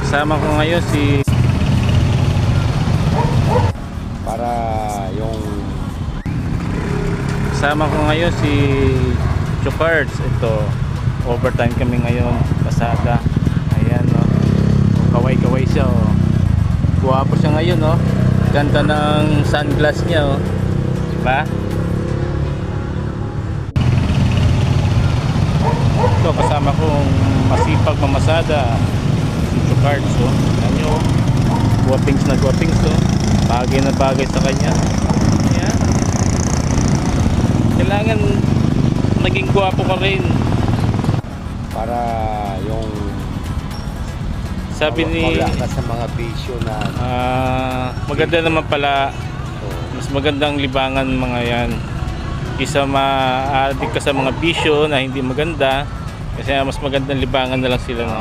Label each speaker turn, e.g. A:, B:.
A: Kasama ko ngayon si
B: para yung
A: kasama ko ngayon si Chocards. Ito, overtime kami ngayon, pasada. Ayan, no. Kaway-kaway siya, oh. Guwapo siya ngayon, no. Ganda ng sunglass niya, oh. Diba? Ito, kasama kong masipag mamasada, si Chocards, oh. Ayan nyo, oh. Guwapings na guwapings, oh. Bagay na bagay sa kanya. Ayan. Kailangan maging guwapo ka rin.
B: para yung
A: Sabi ni
B: wala ka sa mga bisyo na
A: maganda naman pala, mas magandang libangan mga yan isa ma-addict ka sa mga bisyo na hindi maganda, kasi mas magandang libangan na lang sila, no?